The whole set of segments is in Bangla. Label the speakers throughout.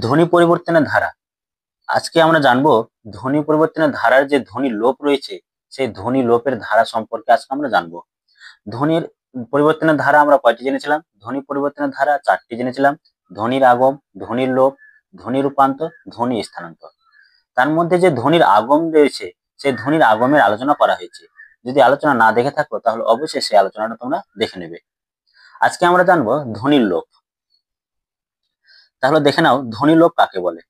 Speaker 1: ধ্বনি পরিবর্তনের ধারা। আজকে আমরা জানবো ধ্বনি পরিবর্তনের ধারার যে ধ্বনি লোপ রয়েছে সেই ধ্বনি লোপের ধারা সম্পর্কে আজকে আমরা জানবো। ধ্বনির পরিবর্তনের ধারা আমরা কয়টি জেনেছিলাম? ধ্বনি পরিবর্তনের ধারা 4টি জেনেছিলাম। ধ্বনির আগম, ধ্বনির লোপ, ধ্বনি রূপান্তর, ধ্বনি স্থানান্তর। তার মধ্যে যে ধ্বনির আগম রয়েছে সেই ধ্বনির আগমের আলোচনা করা হয়েছে। যদি আলোচনা না দেখে থাকো তাহলে অবশ্যই সেই আলোচনাটা তোমরা দেখে নেবে। আজকে আমরা জানবো ধ্বনির লোপ। তাহলে দেখে নাও ধ্বনি লোপ কাকে বলে।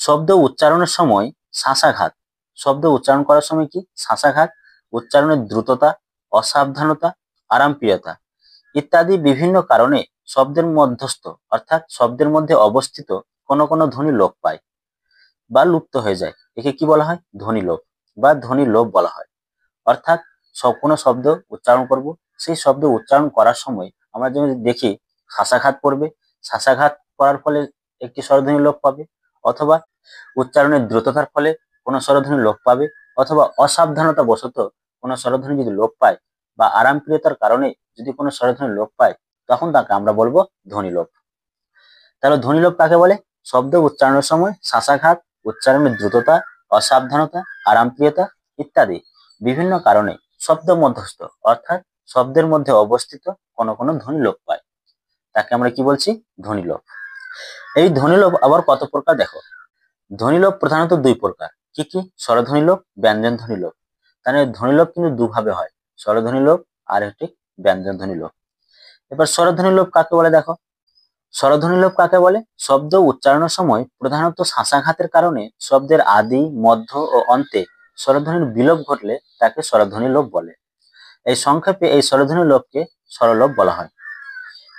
Speaker 1: শব্দ উচ্চারণের সময় শ্বাসাঘাত, শব্দ উচ্চারণ করার সময় কি শ্বাসাঘাত, উচ্চারণের দ্রুততা, অসাবধানতা, আরামপ্রিয়তা ইত্যাদি বিভিন্ন কারণে শব্দের মধ্যস্থ অর্থাৎ শব্দের মধ্যে অবস্থিত কোনো কোনো ধ্বনি লোপ পায় বা লুপ্ত হয়ে যায়। একে কি বলা হয়? ধ্বনি লোপ বা ধ্বনি লোপ বলা হয়। অর্থাৎ কোনো শব্দ উচ্চারণ করব, সেই শব্দ উচ্চারণ করার সময় আমরা যদি দেখি শ্বাসাঘাত পড়বে, শ্বাসাঘাত করার ফলে একটি স্বরধ্বনি লোপ পাবে, অথবা উচ্চারণের দ্রুততার ফলে কোনো স্বরধ্বনি লোপ পাবে, অথবা অসাবধানতা বশত কোনো স্বরধ্বনি যদি লোপ পায় বা আরামপ্রিয়তার কারণে যদি কোনো স্বরধ্বনি লোপ পায় তখন তাকে আমরা বলবো ধ্বনি লোপ। তাহলে ধ্বনি লোপ কাকে বলে? শব্দ উচ্চারণের সময় শ্বাসাঘাত, উচ্চারণের দ্রুততা, অসাবধানতা, আরামপ্রিয়তা ইত্যাদি বিভিন্ন কারণে শব্দ মধ্যস্থ অর্থাৎ শব্দের মধ্যে অবস্থিত কোনো কোনো ধ্বনি লোপ পায়, তাকে আমরা কি বলছি? ধ্বনি লোপ। এই ধ্বনি লোপ আবার কত প্রকার দেখো। ধ্বনি লোপ প্রধানত দুই প্রকার। কি কি? স্বরধ্বনি লোপ, ব্যঞ্জন ধ্বনি লোপ। তাহলে ধ্বনি লোপ কিন্তু দুভাবে হয়, স্বরধ্বনি লোপ আর একটি ব্যঞ্জন ধ্বনি লোপ। এবার স্বরধ্বনি লোপ কাকে বলে দেখো। স্বরধ্বনি লোপ কাকে বলে? শব্দ উচ্চারণের সময় প্রধানত শ্বাসাঘাতের কারণে শব্দের আদি, মধ্য ও অন্তে স্বরধ্বনির বিলোপ ঘটলে তাকে স্বরধ্বনি লোপ বলে। এই সংক্ষেপে এই স্বরধ্বনি লোপকে স্বরলোপ বলা হয়।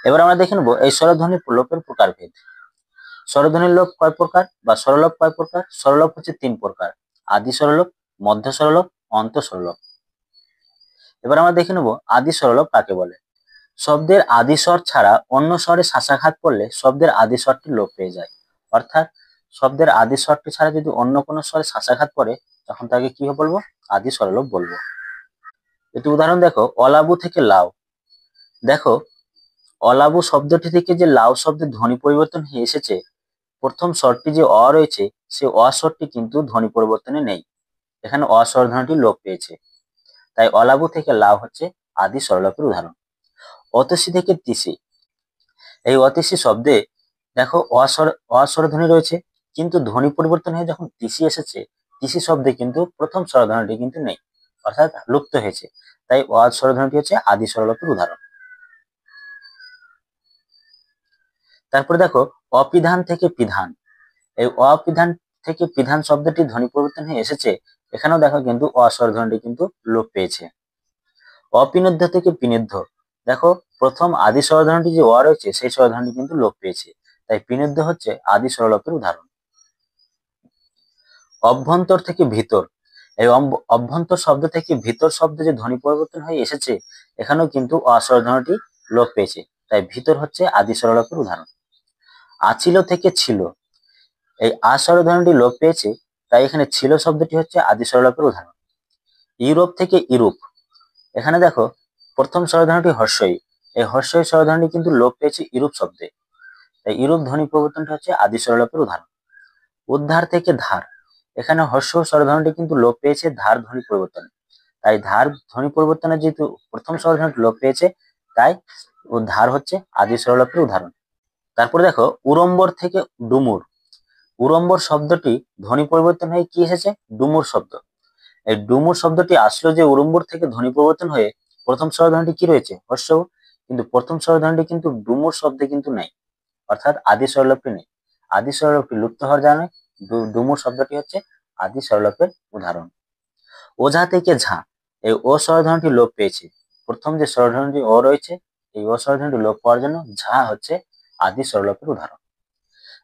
Speaker 1: এবার আমরা দেখে নেব এই স্বরধ্বনি লোপের প্রকারভেদ। স্বরধ্বনির লোপ কয় প্রকার বা স্বরলোপ কয় প্রকার? স্বরলোপ হচ্ছে 3 প্রকার: আদি স্বরলোপ, মধ্য স্বরলোপ, অন্ত স্বরলোপ। এবার আমরা দেখে নেব আদি স্বরলোপ কাকে বলে। শব্দের আদি স্বর ছাড়া অন্য স্বরে শ্বাসাঘাত করলে শব্দের আদি স্বরটি লোপ পেয়ে যায়। অর্থাৎ শব্দের আদি স্বরটি ছাড়া যদি অন্য কোনো স্বরে শ্বাসাঘাত পড়ে তখন তাকে কি বলবো? আদি স্বরলোপ বলবো। একটি উদাহরণ দেখো, অলাবু থেকে লাউ। দেখো অলাবু শব্দটি থেকে যে লাউ শব্দের ধ্বনি পরিবর্তন হয়ে এসেছে, প্রথম স্বরটি যে অ রয়েছে সেই অ স্বরটি কিন্তু ধ্বনি পরিবর্তনে নেই, এখানে অ স্বর ধ্বনিটি লোপ পেয়েছে। তাই অলাবু থেকে লাউ হচ্ছে আদি স্বরলোপের উদাহরণ। অতসী থেকে তিসি, এই অতিসি শব্দে দেখো অস্বরধ্বনি রয়েছে, কিন্তু ধ্বনি পরিবর্তন হয়ে যখন তিসি এসেছে তিসি শব্দে কিন্তু প্রথম স্বরধ্বনিটি কিন্তু নেই, অর্থাৎ লুপ্ত হয়েছে। তাই স্বরধ্বনিটি হচ্ছে আদি স্বরলোপের উদাহরণ। তারপরে দেখো অপিধান থেকে পিধান, এই অপিধান থেকে পিধান শব্দটি ধ্বনি পরিবর্তন হয়ে এসেছে, এখানেও দেখো কিন্তু অস্বরধ্বনিটি কিন্তু লোপ পেয়েছে। অপিনদ্য থেকে পিনিদ্ধ, দেখো প্রথম আদি স্বরধ্বনিটি যে অ রয়েছে সেই স্বরধ্বনিটি কিন্তু লোপ পেয়েছে, তাই পিনিদ্ধ হচ্ছে আদি স্বরলোপের উদাহরণ। অভ্যন্তর থেকে ভিতর, এই অভ্যন্তর শব্দ থেকে ভিতর শব্দ যে ধ্বনি পরিবর্তন হয়ে এসেছে এখানেও কিন্তু অস্বরধ্বনিটি লোপ পেয়েছে, তাই ভিতর হচ্ছে আদি স্বরলোপের উদাহরণ। আছিল থেকে ছিল, এই স্বরধ্বনিটি লোপ পেয়েছে, তাই এখানে ছিল শব্দটি হচ্ছে আদি স্বরলোপের উদাহরণ। ইউরোপ থেকে ইউরোপ, এখানে দেখো প্রথম স্বরধ্বনিটি হর্ষই, এই হর্ষই স্বরধ্বনিটি কিন্তু লোপ পেয়েছে ইউরোপ শব্দে, তাই ইউরোপ ধ্বনি পরিবর্তনটা হচ্ছে আদি স্বরলোপের উদাহরণ। উদ্ধার থেকে ধার, এখানে হর্ষ স্বরধ্বনিটি কিন্তু লোপ পেয়েছে ধার ধ্বনি পরিবর্তনে, তাই ধার ধ্বনি পরিবর্তনে যেহেতু প্রথম স্বরধ্বনিটি লোপ পেয়েছে তাই ধার হচ্ছে আদি স্বরলোপের উদাহরণ। তারপরে দেখো উড়ম্বর থেকে ডুমুর, উড়ম্বর শব্দটি ধ্বনি পরিবর্তন হয়ে কি এসেছে? ডুমুর শব্দ। এই ডুমুর শব্দটি আসলো যে উড়ম্বর থেকে ধ্বনি পরিবর্তন হয়ে প্রথম স্বরধ্বনিটি কি রয়েছে? হর্ষ, কিন্তু প্রথম স্বরধ্বনিটি কিন্তু ডুমুর শব্দে কিন্তু নেই, অর্থাৎ আদি স্বরলোপটি নেই। আদি স্বরলোপটি লুপ্ত হওয়ার কারণে ডুমুর শব্দটি হচ্ছে আদি স্বরলোপের উদাহরণ। ওঝা থেকে ঝা, এই ও স্বরধ্বনিটি লোপ পেয়েছে, প্রথম যে স্বরধ্বনিটি ও রয়েছে এই ও স্বরধ্বনিটি লোপ পাওয়ার জন্য ঝা হচ্ছে আদি স্বরলোপের উদাহরণ।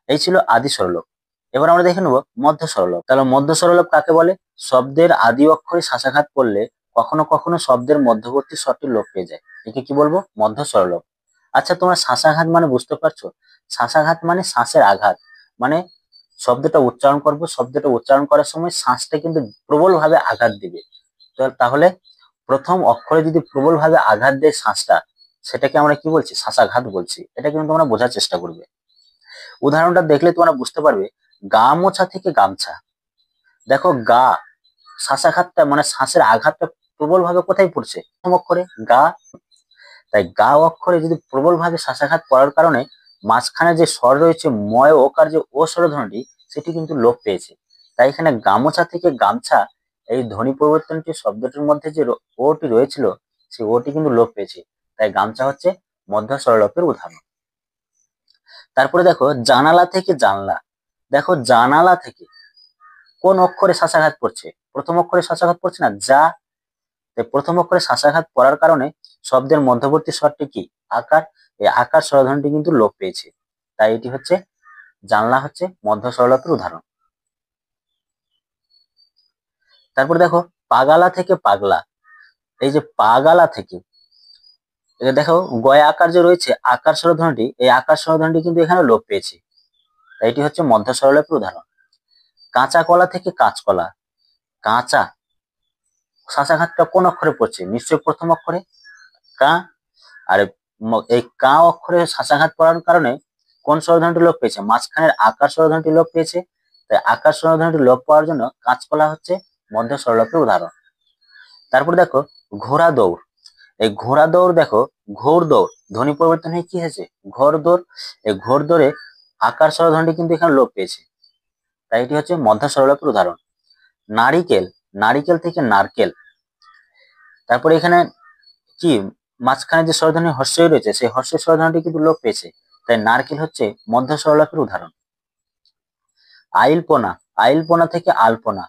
Speaker 1: এই ছিল আদি স্বরলোপ। এবার আমরা দেখে নেব মধ্য স্বরলোপ। তাহলে মধ্য স্বরলোপ কাকে বলে? শব্দের আদি অক্ষরে শ্বাসাঘাত করলে কখনো কখনো শব্দের মধ্যবর্তী স্বরটি লোপ পেয়ে যায়, একে কি বলবো? মধ্য স্বরলোপ। আচ্ছা তোমরা শ্বাসাঘাত মানে বুঝতে পারছো? শ্বাসাঘাত মানে শ্বাসের আঘাত, মানে শব্দটা উচ্চারণ করব, শব্দটা উচ্চারণ করার সময় শ্বাসটা কিন্তু প্রবল ভাবে আঘাত দিবে। তাহলে প্রথম অক্ষরে যদি প্রবল ভাবে আঘাত দেয় শ্বাসটা, সেটাকে আমরা কি বলছি? শ্বাসাঘাত বলছি। এটা কিন্তু তোমরা বোঝার চেষ্টা করবে। উদাহরণটা দেখলে তোমরা বুঝতে পারবে। গা মোছা থেকে গামছা। দেখো গা, শ্বাসাঘাতটা মানে শ্বাসের আঘাতটা প্রবল ভাবে কোথায় পড়ছে? প্রথম অক্ষরে গা। তাই গা অক্ষরে যদি প্রবল ভাবে শ্বাসাঘাত পড়ার কারণে মাঝখানে যে স্বর রয়েছে ময় ওকার যে ও স্বরধ্বনিটি সেটি কিন্তু লোপ পেয়েছে। তাই এখানে গামোছা থেকে গামছা এই ধ্বনি পরিবর্তনটি শব্দটির মধ্যে যে ওটি রয়েছিল সেই ওটি কিন্তু লোপ পেয়েছে। তাই গামছা হচ্ছে মধ্য স্বরলোপের উদাহরণ। তারপরে দেখো জানালা থেকে জানলা। দেখো জানালা থেকে কোন অক্ষরে শ্বাসাঘাত পড়ছে? প্রথম অক্ষরে শ্বাসাঘাত পড়ছে না, যা। তাই প্রথম অক্ষরে শ্বাসাঘাত পড়ার কারণে শব্দের মধ্যবর্তী স্বরটি কি? আকার। এই আকার স্বরধ্বনিটি কিন্তু লোপ পেয়েছে। তাই এটি হচ্ছে জানলা হচ্ছে মধ্য স্বরলোপের উদাহরণ। তারপর দেখো পাগালা থেকে পাগলা। এই যে পাগালা থেকে, দেখো গয় আকার যে রয়েছে আকার স্বরধ্বনিটি, এই আকার স্বরধ্বনিটি কিন্তু এখানে লোপ পেয়েছে। তাই এটি হচ্ছে মধ্য স্বরলোপের উদাহরণ। কাঁচা কলা থেকে কাঁচকলা। কাঁচা শ্বাসাঘাতটা কোন অক্ষরে পড়ছে? নিশ্চয়ই প্রথম অক্ষরে কা। আর এই কা অক্ষরে শ্বাসাঘাত পড়ার কারণে কোন স্বরধ্বনিটি লোপ পেয়েছে? মাঝখানের আকার স্বরধ্বনিটি লোপ পেয়েছে। তাই আকার স্বরধ্বনিটি লোপ পাওয়ার জন্য কাঁচকলা হচ্ছে মধ্য স্বরলোপের উদাহরণ। তারপর দেখো ঘোড়া দৌড়। এই ঘোড়া দৌড় দেখো ঘোর দৌড় ধ্বনি পরিবর্তন হয়ে কি হয়েছে? ঘোর দৌড়। এই ঘোর দৌড়ে আকার স্বরধ্বনিটি কিন্তু এখানে লোপ পেয়েছে। তাই এটি হচ্ছে মধ্য স্বরলোপের উদাহরণ। নারিকেল, নারিকেল থেকে নারকেল। তারপরে এখানে কি মাঝখানে যে স্বরধ্বনি হর্ষই রয়েছে সেই হর্ষের স্বরধ্বনিটি কিন্তু লোপ পেয়েছে। তাই নারকেল হচ্ছে মধ্য স্বরলোপের উদাহরণ। আইলপনা, আইলপনা থেকে আলপনা।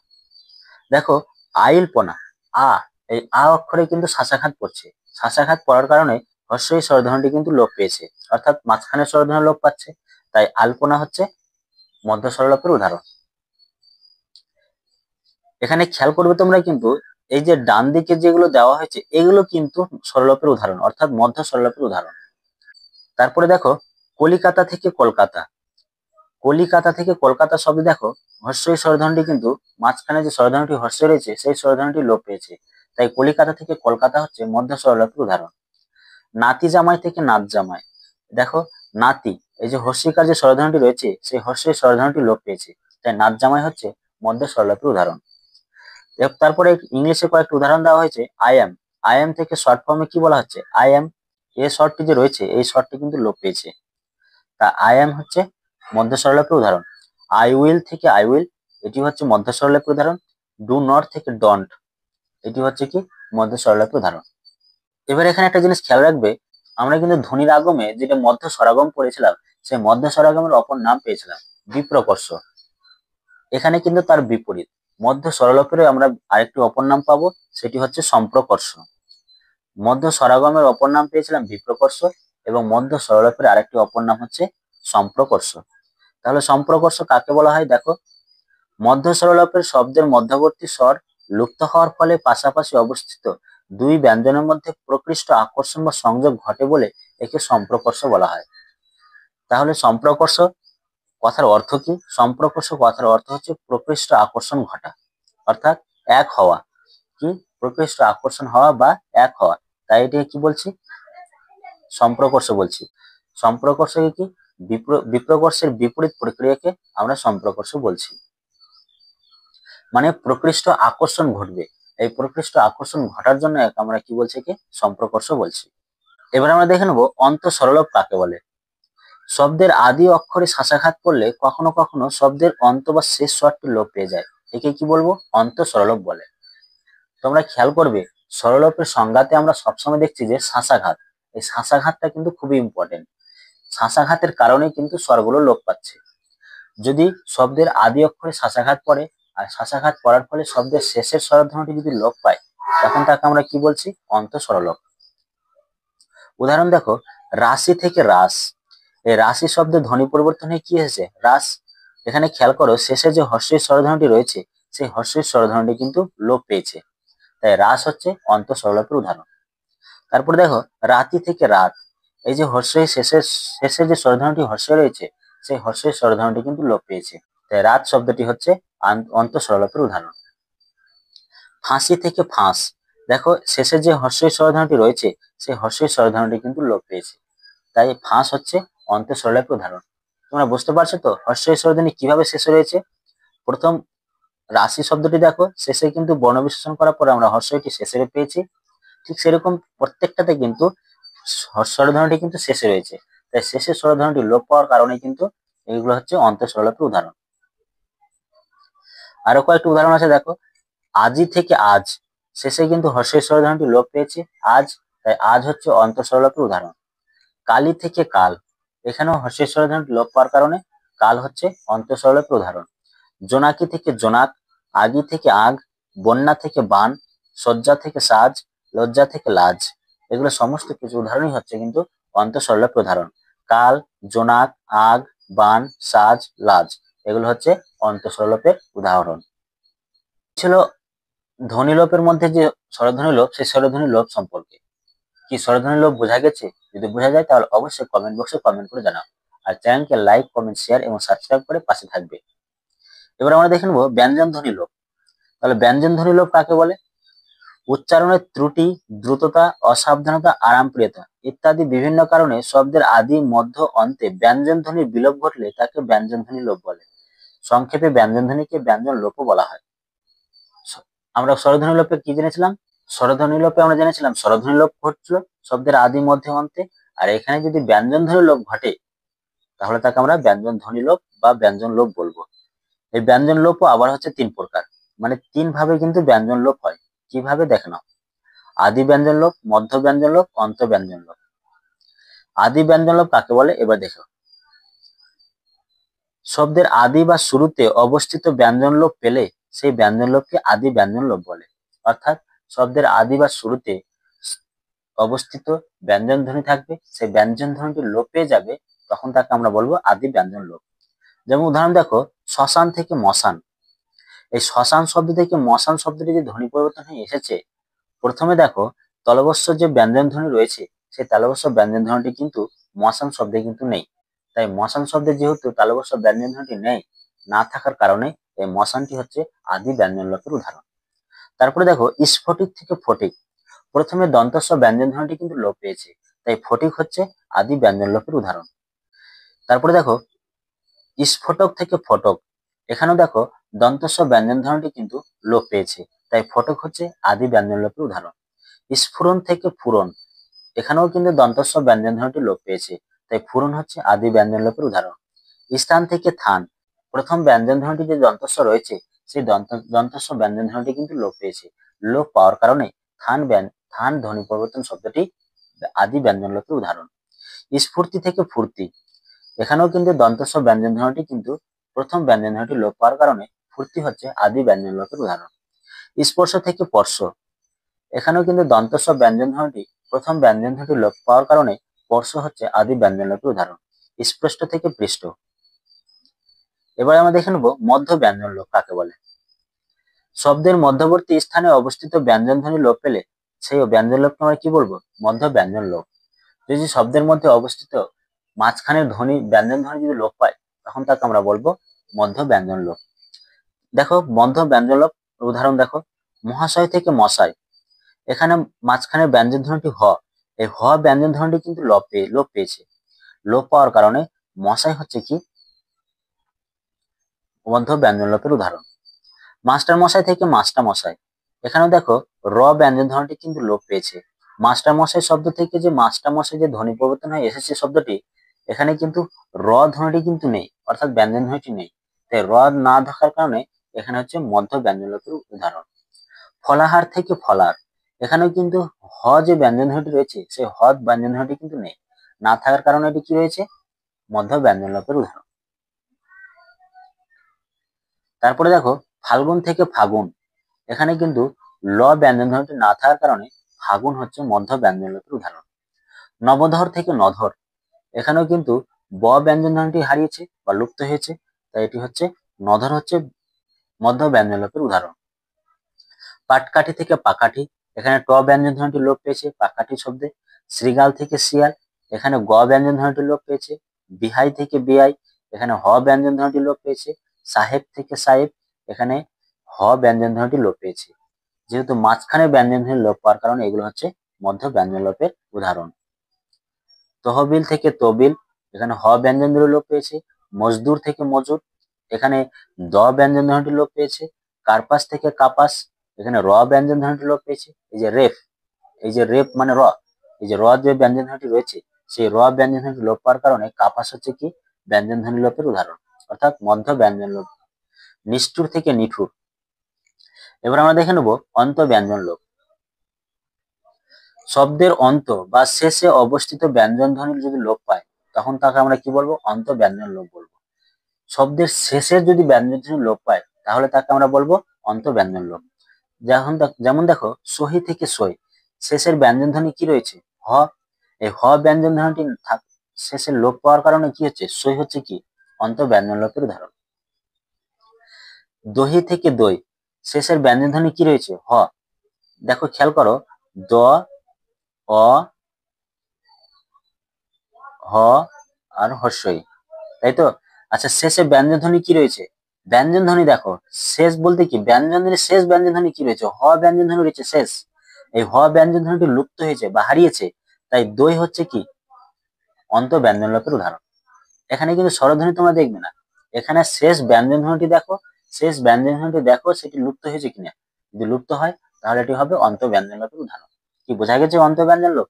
Speaker 1: দেখো আইলপনা আ, এই আ অক্ষরে কিন্তু শ্বাসাঘাত পড়ছে। শ্বাসাঘাত পড়ার কারণে হর্ষই স্বরধ্বনিটি কিন্তু লোপ পেয়েছে, অর্থাৎ মাঝখানে স্বরধ্বনি লোপ পাচ্ছে। তাই আলপনা হচ্ছে মধ্য স্বরলোপের উদাহরণ। এখানে খেয়াল করবে তোমরা কিন্তু এই যে ডান দিকে যেগুলো দেওয়া হয়েছে এগুলো কিন্তু স্বরলোপের উদাহরণ, অর্থাৎ মধ্য স্বরলোপের উদাহরণ। তারপরে দেখো কলিকাতা থেকে কলকাতা। কলিকাতা থেকে কলকাতা শব্দে দেখো হর্ষই স্বরধ্বনিটি কিন্তু মাঝখানে যে স্বরধ্বনিটি হর্ষই রয়েছে সেই স্বরধ্বনিটি লোপ পেয়েছে। তাই কলিকাতা থেকে কলকাতা হচ্ছে মধ্য স্বরলোপের উদাহরণ। নাতি জামাই থেকে নাত জামাই। দেখো নাতি, এই যে হর্ষিকার যে স্বরধ্বনিটি রয়েছে সেই হর্ষই স্বরধ্বনিটি লোপ পেয়েছে। তাই নাত জামাই হচ্ছে মধ্য স্বরলোপের উদাহরণ। তারপরে ইংলিশে কয়েকটা উদাহরণ দেওয়া হয়েছে। আই এম, আই এম থেকে শর্ট ফর্মে কি বলা হচ্ছে? I am. এই শর্টটি যে রয়েছে এই শর্টটি কিন্তু লোপ পেয়েছে। তা আই এম হচ্ছে মধ্য স্বরলোপের উদাহরণ। আই উইল থেকে আই উইল, এটি হচ্ছে মধ্য স্বরলোপের উদাহরণ। ডু নট থেকে ডন্ট, এটি হচ্ছে কি মধ্য স্বরলোপের উদাহরণ। এবার এখানে একটা জিনিস খেয়াল রাখবে, আমরা কিন্তু ধ্বনির আগমে যেটা মধ্য স্বরাগম পড়েছিলাম সেই মধ্য স্বরাগমের অপর নাম পেয়েছিলাম বিপ্রকর্ষ। এখানে কিন্তু তার বিপরীত, মধ্য স্বরলোপেরও আমরা আরেকটি অপর নাম পাবো, সেটি হচ্ছে সম্প্রকর্ষ। মধ্য স্বরাগমের অপর নাম পেয়েছিলাম বিপ্রকর্ষ এবং মধ্য স্বরলোপের আরেকটি অপর নাম হচ্ছে সম্প্রকর্ষ। তাহলে সম্প্রকর্ষ কাকে বলা হয়? দেখো মধ্য স্বরলোপের শব্দের মধ্যবর্তী স্বর লুপ্ত হওয়ার ফলে পাশাপাশি অবস্থিত দুই ব্যঞ্জনের মধ্যে প্রকৃষ্ট আকর্ষণ বা সংযোগ ঘটে বলে একে সম্প্রকর্ষ বলা হয়। তাহলে সম্প্রকর্ষ কথার অর্থ কি? সম্প্রকর্ষ কথার অর্থ হচ্ছে প্রকৃষ্ট আকর্ষণ ঘটা, অর্থাৎ এক হওয়া। কি? প্রকৃষ্ট আকর্ষণ হওয়া বা এক হওয়া। তাই এটি কি বলছি? সম্প্রকর্ষ বলছি। সম্প্রকর্ষকে কি বিপ্রকর্ষের বিপরীত প্রক্রিয়াকে আমরা সম্প্রকর্ষ বলছি। মানে প্রকৃষ্ট আকর্ষণ ঘটবে, এই প্রকৃষ্ট আকর্ষণ ঘটার জন্য আমরা কি বলছি? কি সম্প্রকর্ষ বলছি। এবার আমরা দেখে নেব অন্ত স্বরলোপ কাকে বলে। শব্দের আদি অক্ষরে শ্বাসাঘাত করলে কখনো কখনো শব্দের অন্ত বা শেষ স্বরটি লোপ পেয়ে যায়, একে কি বলবো? অন্ত স্বরলোপ বলে। তোমরা খেয়াল করবে স্বরলোপের সংজ্ঞাতে আমরা সবসময় দেখছি যে শ্বাসাঘাত, এই শ্বাসাঘাতটা কিন্তু খুবই ইম্পর্টেন্ট। শ্বাসাঘাতের কারণে কিন্তু স্বরগুলো লোপ পাচ্ছে। যদি শব্দের আদি অক্ষরে শ্বাসাঘাত পড়ে আর শ্বাসাঘাত পড়ার ফলে শব্দের শেষের স্বরধ্বনিটি যদি লোপ পায় তখন তাকে আমরা কি বলছি? অন্ত স্বরলোপ। উদাহরণ দেখো রাশি থেকে রাস। এই রাশি শব্দের ধ্বনি পরিবর্তন হয়ে কি হয়েছে? রাস। এখানে খেয়াল করো শেষে যে হর্ষের স্বরধ্বনিটি রয়েছে সেই হর্ষের স্বরধ্বনিটি কিন্তু লোপ পেয়েছে। তাই রাস হচ্ছে অন্ত স্বরলোপের উদাহরণ। তারপর দেখো রাতি থেকে রাত। এই যে হর্ষের শেষে যে স্বরধ্বনিটি হর্ষে রয়েছে সেই হর্ষের স্বরধ্বনিটি কিন্তু লোপ পেয়েছে। তাই রাত শব্দটি হচ্ছে অন্ত স্বরলোপের উদাহরণ। ফাঁসি থেকে ফাঁস। দেখো শেষে যে হর্ষের স্বরধ্বনিটি রয়েছে সেই হর্ষের স্বরধ্বনিটি কিন্তু লোপ পেয়েছে। তাই ফাঁস হচ্ছে অন্ত স্বরলোপের উদাহরণ। তোমরা বুঝতে পারছো তো হ্রস্ব স্বরধ্বনি কিভাবে শেষ হয়েছে? প্রথম রাশি শব্দটি দেখো, শেষে কিন্তু বর্ণ বিশ্লেষণ করার পরে আমরা হ্রস্বটি শেষে পেয়েছি। ঠিক সেরকম প্রত্যেকটাতে কিন্তু স্বরধ্বনিটি কিন্তু শেষে রয়েছে, তাই শেষের স্বরধ্বনিটি লোপ পাওয়ার কারণে কিন্তু এগুলো হচ্ছে অন্ত্যস্বরলোপের উদাহরণ। আরো কয়েকটি উদাহরণ আছে দেখো, আজি থেকে আজ, শেষে কিন্তু হ্রস্বের স্বরধ্বনিটি লোপ পেয়েছে আজ, তাই আজ হচ্ছে অন্ত্যস্বরলোপের উদাহরণ। কালি থেকে কাল, এখানেও হ্রস্বের স্বরধ্বনিটি লোপ পাওয়ার কারণে কাল হচ্ছে অন্ত্যস্বরলোপের উদাহরণ। জোনাকি থেকে জোনাক, আগি থেকে আগ, বন্যা থেকে বান, সজ্জা থেকে সাজ, লজ্জা থেকে লাজ, এগুলো সমস্ত কিছু উদাহরণই হচ্ছে কিন্তু অন্ত্যস্বরলোপের উদাহরণ। কাল, জোনাক, আগ, বান, সাজ, লাজ, এগুলো হচ্ছে অন্ত্যস্বরলোপের উদাহরণ। ছিল ধ্বনিলোপের মধ্যে যে স্বরধ্বনি লোপ, সেই স্বরধ্বনি লোপ সম্পর্কে। কি স্বরধ্বনি লোপ বোঝা গেছে? যদি বোঝা যায় তাহলে অবশ্যই কমেন্ট বক্সে কমেন্ট করে জানাও, আর চ্যানেলকে লাইক, কমেন্ট, শেয়ার এবং সাবস্ক্রাইব করে পাশে থাকবে। এবার আমরা দেখে নেবো ব্যঞ্জন ধ্বনি লোপ। তাহলে ব্যঞ্জন ধ্বনি লোপ কাকে বলে? উচ্চারণের ত্রুটি, দ্রুততা, অসাবধানতা, আরামপ্রিয়তা ইত্যাদি বিভিন্ন কারণে শব্দের আদি, মধ্য, অন্তে ব্যঞ্জন ধ্বনির বিলোপ ঘটলে তাকে ব্যঞ্জন ধ্বনি লোপ বলে। সংক্ষেপে ব্যঞ্জন ধ্বনিকে ব্যঞ্জন লোপও বলা হয়। আমরা স্বরধ্বনি লোপে কি জেনেছিলাম? স্বরধ্বনি লোপে আমরা জেনেছিলাম স্বরধ্বনি লোপ ঘটছিল শব্দের আদি, মধ্যে, অন্তে। আর এখানে যদি ব্যঞ্জন ধ্বনি লোপ ঘটে তাহলে তাকে আমরা ব্যঞ্জন ধ্বনি লোপ বা ব্যঞ্জন লোপ বলবো। এই ব্যঞ্জন লোপও আবার হচ্ছে তিন প্রকার, মানে তিন ভাবে কিন্তু ব্যঞ্জন লোপ হয়। কিভাবে দেখে নাও, আদি ব্যঞ্জন লোপ, মধ্য ব্যঞ্জন লোপ, অন্ত ব্যঞ্জন লোপ। আদি ব্যঞ্জন লোপ কাকে বলে এবার দেখো, শব্দের আদি বা শুরুতে অবস্থিত ব্যঞ্জন লোপ পেলে সেই ব্যঞ্জন লোপকে আদি ব্যঞ্জন লোপ বলে। অর্থাৎ শব্দের আদি বা শুরুতে অবস্থিত ব্যঞ্জন ধ্বনি থাকবে, সেই ব্যঞ্জন ধ্বনিটি লোপ পেয়ে যাবে, তখন তাকে আমরা বলবো আদি ব্যঞ্জন লোপ। যেমন উদাহরণ দেখো, শ্মশান থেকে মশান। এই শ্মশান শব্দ থেকে মশান শব্দটি যে ধ্বনি পরিবর্তন হয়ে এসেছে, প্রথমে দেখো তলবস্য যে ব্যঞ্জন ধ্বনি রয়েছে সেই তালবস্য ব্যঞ্জন ধ্বনিটি কিন্তু মশান শব্দে কিন্তু নেই। তাই মশান শব্দে যেহেতু তালবস্য ব্যঞ্জন ধ্বনিটি নেই, না থাকার কারণে এই মশানটি হচ্ছে আদি ব্যঞ্জন লোপের উদাহরণ। তারপরে দেখো স্ফটিক থেকে ফটিক, প্রথমে দন্তস্ব ব্যঞ্জন ধ্বনিটি কিন্তু লোপ পেয়েছে, তাই ফটিক হচ্ছে আদি ব্যঞ্জন লোপের উদাহরণ। তারপরে দেখো স্ফটক থেকে ফটক, এখানেও দেখো দন্তস্ব ব্যঞ্জন ধ্বনিটি কিন্তু লোপ পেয়েছে, তাই ফটক হচ্ছে আদি ব্যঞ্জন লোপের উদাহরণ। স্ফুরণ থেকে ফুরন, এখানেও কিন্তু দন্তস্ব ব্যঞ্জন ধ্বনিটি লোপ পেয়েছে, তাই ফুরন হচ্ছে আদি ব্যঞ্জন লোপের উদাহরণ। স্থান থেকে থান, প্রথম ব্যঞ্জন ধ্বনিটি যে দন্তস্ব রয়েছে সেই দন্তস্ব ব্যঞ্জন ধ্বনিটি কিন্তু লোপ পেয়েছে, লোপ পাওয়ার কারণে থান ধ্বনি পরিবর্তন শব্দটি আদি ব্যঞ্জন লোপের উদাহরণ। স্ফূর্তি থেকে ফুর্তি, এখানেও কিন্তু দন্তস্ব ব্যঞ্জন ধ্বনিটি কিন্তু প্রথম ব্যঞ্জন ধ্বনিটি লোপ পাওয়ার কারণে ফুর্তি হচ্ছে আদি ব্যঞ্জন লোপের উদাহরণ। স্পর্শ থেকে স্পর্শ, এখানেও কিন্তু দন্তস্ব ব্যঞ্জন ধ্বনিটি প্রথম ব্যঞ্জন ধ্বনিটি লোপ পাওয়ার কারণে স্পর্শ হচ্ছে আদি ব্যঞ্জন লোপের উদাহরণ। স্পৃষ্ট থেকে পৃষ্ঠ। এবার আমরা দেখে নেব মধ্য ব্যঞ্জন লোপ কাকে বলে। শব্দের মধ্যবর্তী স্থানে অবস্থিত ব্যঞ্জন ধ্বনি লোপ পেলে সেই ব্যঞ্জন লোপকে আমরা কি বলবো? মধ্য ব্যঞ্জন লোপ। যদি শব্দের মধ্যে অবস্থিত মাঝখানের ব্যঞ্জন ধ্বনি যদি লোপ পায় তখন তাকে আমরা বলবো মধ্য ব্যঞ্জন লোপ। দেখো মধ্য ব্যঞ্জন লোপ উদাহরণ দেখো, মহাশয় থেকে মশাই, এখানে মাঝখানে ব্যঞ্জন ধ্বনিটি হ, এই হ ব্যঞ্জন ধ্বনিটি কিন্তু লোপ পেয়েছে, লোপ পাওয়ার কারণে মশাই হচ্ছে কি মধ্য ব্যঞ্জন লোপের উদাহরণ। মাস্টার মশাই থেকে মাস্টার মশাই, এখানে দেখো র ব্যঞ্জন ধ্বনিটি কিন্তু লোপ পেয়েছে, মাস্টার মশাই শব্দ থেকে যে মাস্টার মশাই যে ধ্বনি পরিবর্তন হয়ে এসেছে শব্দটি, এখানে কিন্তু র ধ্বনিটি কিন্তু নেই, অর্থাৎ ব্যঞ্জন ধ্বনিটি নেই, তাই র না থাকার কারণে এখানে হচ্ছে মধ্য ব্যঞ্জন লোপের উদাহরণ। ফলাহার থেকে ফলার, এখানেও কিন্তু হ যে ব্যঞ্জন ধ্বনিটি রয়েছে সেই হ ব্যঞ্জন ধ্বনিটি কিন্তু নেই, না থাকার কারণে এটি কি রয়েছে? মধ্য ব্যঞ্জন লোপের উদাহরণ। তারপরে দেখো ফাল্গুন থেকে ফাগুন, এখানে কিন্তু ল ব্যঞ্জন ধ্বনিটি না থাকার কারণে ফাগুন হচ্ছে মধ্য ব্যঞ্জন লোপের উদাহরণ। নবধর থেকে নধর, এখানেও কিন্তু ব ব্যঞ্জন ধ্বনিটি হারিয়েছে বা লুপ্ত হয়েছে, তাই এটি হচ্ছে নধর হচ্ছে মধ্য ব্যঞ্জন লোপের উদাহরণ। পাটকাঠি থেকে পাকাঠি, এখানে ট ব্যঞ্জন ধ্বনিটি লোপ পেয়েছে পাকাঠি শব্দে। শ্রীগাল থেকে শিয়াল, এখানে গ ব্যঞ্জন ধ্বনিটি লোপ পেয়েছে। বিহাই থেকে বিয়াই, এখানে হ ব্যঞ্জন ধ্বনিটি লোপ পেয়েছে। সাহেব থেকে সাহেব, এখানে হ ব্যঞ্জন ধ্বনিটি লোপ পেয়েছে। যেহেতু মাঝখানে ব্যঞ্জন ধ্বনি লোপ পাওয়ার কারণে এগুলো হচ্ছে মধ্য ব্যঞ্জন লোপের উদাহরণ। তহবিল থেকে তবিল, এখানে হ ব্যঞ্জন ধ্বনি লোপ পেয়েছে, মজদুর থেকে মজুর, এখানে দ ব্যঞ্জন ধ্বনিটি লোপ পেয়েছে। কার্পাস থেকে কাপাস, এখানে র ব্যঞ্জন ধ্বনিটি লোপ পেয়েছে। এই যে রেফ, এই যে রেফ মানে র, এই যে র যে ব্যঞ্জন ধ্বনিটি রয়েছে সেই র ব্যঞ্জন ধ্বনিটি লোপ পাওয়ার কারণে কাপাস হচ্ছে কি ব্যঞ্জন ধ্বনি লোপের উদাহরণ, অর্থাৎ মধ্য ব্যঞ্জন লোপ। নিষ্ঠুর থেকে নিঠুর। এবার আমরা দেখে নেব অন্ত ব্যঞ্জন লোপ। শব্দের অন্ত বা শেষে অবস্থিত ব্যঞ্জন ধ্বনি যদি লোপ পায় তখন তাকে আমরা কি বলবো? অন্ত ব্যঞ্জন লোপ বলবো। শব্দের শেষে যদি ব্যঞ্জন ধ্বনি লোপ পায় তাহলে তাকে আমরা বলবো অন্ত ব্যঞ্জন লোপ। যেমন দেখো সহি থেকে সই, শেষের ব্যঞ্জন ধ্বনি কি রয়েছে? হ। এই হ ব্যঞ্জন ধ্বনিটি শেষে লোপ পাওয়ার কারণে কি হচ্ছে? সই হচ্ছে কি অন্ত ব্যঞ্জন লোপের উদাহরণ। দহি থেকে দই, শেষের ব্যঞ্জন ধ্বনি কি রয়েছে? হ। দেখো খেয়াল করো, দ, অ, হ আর হস্যই, তাই তো? আচ্ছা, শেষে ব্যঞ্জন ধ্বনি কি রয়েছে? ব্যঞ্জন ধ্বনি দেখো শেষ বলতে কি ব্যঞ্জন ধ্বনির শেষ ব্যঞ্জন ধ্বনি কি রয়েছে? হ ব্যঞ্জন ধ্বনি রয়েছে শেষ। এই হ ব্যঞ্জন ধ্বনিটি লুপ্ত হয়েছে বা হারিয়েছে, তাই দই হচ্ছে কি অন্ত ব্যঞ্জন লোপের উদাহরণ। এখানে কিন্তু স্বরধ্বনি তোমরা দেখবে না, এখানে শেষ ব্যঞ্জন ধ্বনিটি দেখো, শেষ ব্যঞ্জন ধ্বনিটি দেখো সেটি লুপ্ত হয়েছে কিনা। যদি লুপ্ত হয় তাহলে এটি হবে অন্ত ব্যঞ্জন লোপের উদাহরণ। কি বোঝা গেছে অন্ত ব্যঞ্জন লোপ?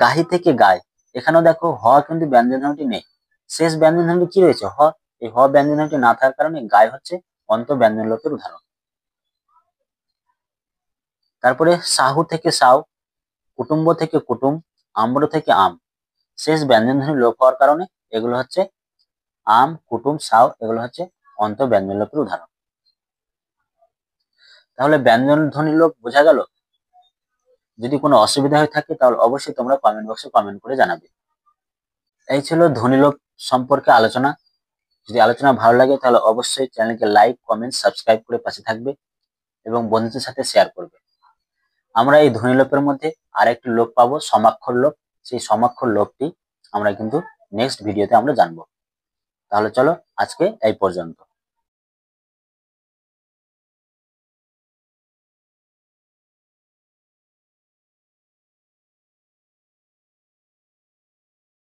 Speaker 1: গাহি থেকে গায়, এখানেও দেখো হ কিন্তু ব্যঞ্জন ধ্বনিটি নেই, শেষ ব্যঞ্জন ধ্বনিটি কি রয়েছে? হ। এই হ ব্যঞ্জন ধ্বনিটি না থাকার কারণে গায় হচ্ছে অন্ত ব্যঞ্জন লোপের উদাহরণ। তারপরে সাহু থেকে সাও, কুটুম্ব থেকে কুটুম, আম্র থেকে আম, শেষ ব্যঞ্জন ধ্বনি লোপ হওয়ার কারণে এগুলো হচ্ছে আম, কুটুম, সাও, এগুলো হচ্ছে অন্ত ব্যঞ্জন লোপের উদাহরণ। তাহলে ব্যঞ্জন ধ্বনি লোপ বোঝা গেল? যদি কোনো অসুবিধা হয়ে থাকে তাহলে অবশ্যই তোমরা কমেন্ট বক্সে কমেন্ট করে জানাবে। এই ছিল ধ্বনি লোপ সম্পর্কে আলোচনা। যদি আলোচনা ভালো লাগে তাহলে অবশ্যই চ্যানেলকে লাইক, কমেন্ট, সাবস্ক্রাইব করে পাশে থাকবে এবং বন্ধুদের সাথে শেয়ার করবে। আমরা এই ধ্বনি লোপের মধ্যে আরেকটি লোপ পাবো, সমাক্ষর লোপ। সেই সমাক্ষর লোপটি আমরা কিন্তু নেক্সট ভিডিওতে আমরা জানবো। তাহলে চলো আজকে এই পর্যন্ত।